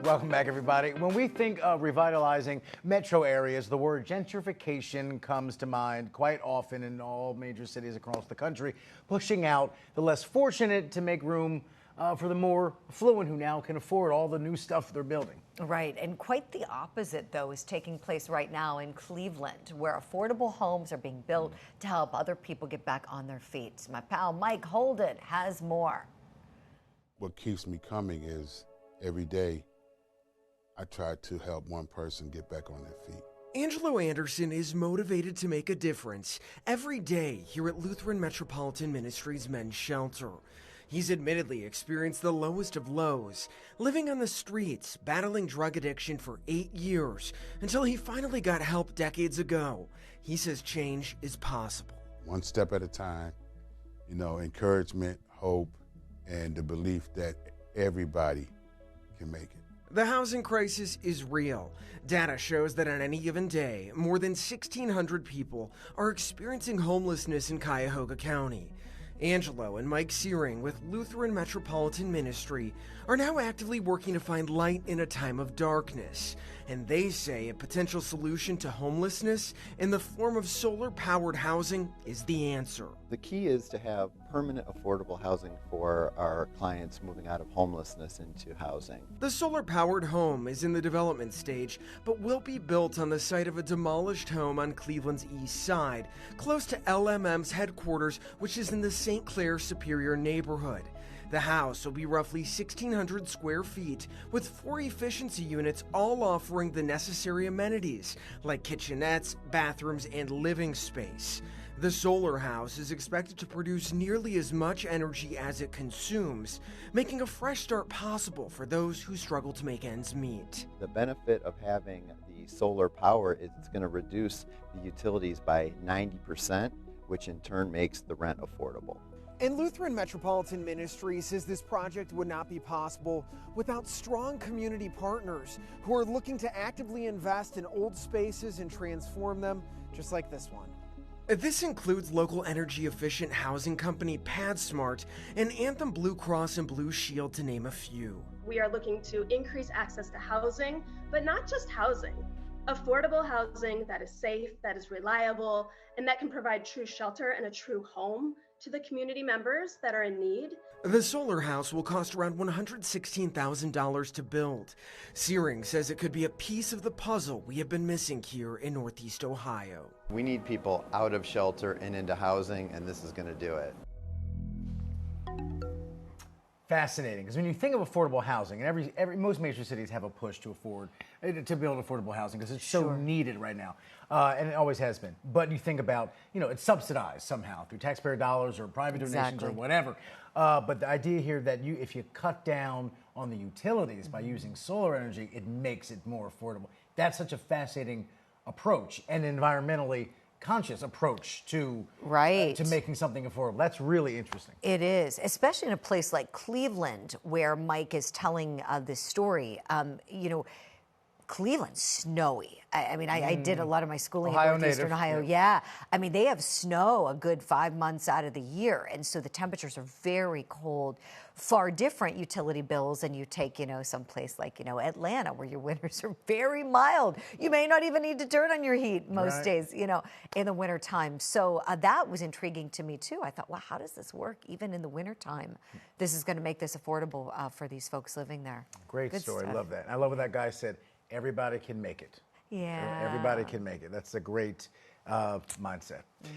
Welcome back, everybody. When we think of revitalizing metro areas, the word gentrification comes to mind quite often in all major cities across the country, pushing out the less fortunate to make room for the more affluent who now can afford all the new stuff they're building. Right, and quite the opposite, though, is taking place right now in Cleveland, where affordable homes are being built to help other people get back on their feet. My pal Mike Holden has more. What keeps me coming is every day I try to help one person get back on their feet. Angelo Anderson is motivated to make a difference every day here at Lutheran Metropolitan Ministries Men's Shelter. He's admittedly experienced the lowest of lows, living on the streets, battling drug addiction for 8 years, until he finally got help decades ago. He says change is possible. One step at a time, encouragement, hope, and the belief that everybody can make it. The housing crisis is real. Data shows that on any given day, more than 1,600 people are experiencing homelessness in Cuyahoga County. Angelo and Mike Searing with Lutheran Metropolitan Ministry are now actively working to find light in a time of darkness. And they say a potential solution to homelessness in the form of solar-powered housing is the answer. The key is to have permanent affordable housing for our clients moving out of homelessness into housing. The solar-powered home is in the development stage, but will be built on the site of a demolished home on Cleveland's east side, close to LMM's headquarters, which is in the St. Clair Superior neighborhood. The house will be roughly 1,600 square feet, with 4 efficiency units all offering the necessary amenities, like kitchenettes, bathrooms, and living space. The solar house is expected to produce nearly as much energy as it consumes, making a fresh start possible for those who struggle to make ends meet. The benefit of having the solar power is it's going to reduce the utilities by 90%, which in turn makes the rent affordable. And Lutheran Metropolitan Ministry says this project would not be possible without strong community partners who are looking to actively invest in old spaces and transform them, just like this one. This includes local energy-efficient housing company PadSmart and Anthem Blue Cross and Blue Shield, to name a few. We are looking to increase access to housing, but not just housing. Affordable housing that is safe, that is reliable, and that can provide true shelter and a true home to the community members that are in need. The solar house will cost around $116,000 to build. Searing says it could be a piece of the puzzle we have been missing here in Northeast Ohio. We need people out of shelter and into housing, and this is going to do it. Fascinating, because when you think of affordable housing, and most major cities have a push to build affordable housing because it's so needed right now, and it always has been. But you think about, it's subsidized somehow through taxpayer dollars or private donations or whatever. But the idea here that if you cut down on the utilities by using solar energy, it makes it more affordable. That's such a fascinating approach and environmentally conscious approach to making something affordable. That's really interesting. It is, especially in a place like Cleveland, where Mike is telling this story. Cleveland's snowy. I did a lot of my schooling in Northeastern Ohio. Yeah. They have snow a good 5 months out of the year. And so the temperatures are very cold, far different utility bills than you take, someplace like, Atlanta, where your winters are very mild. You may not even need to turn on your heat most days, in the wintertime. So that was intriguing to me, too. I thought, wow, how does this work? Even in the wintertime, this is going to make this affordable for these folks living there. Great story. I love that. I love what that guy said. Everybody can make it. Yeah. Everybody can make it. That's a great mindset.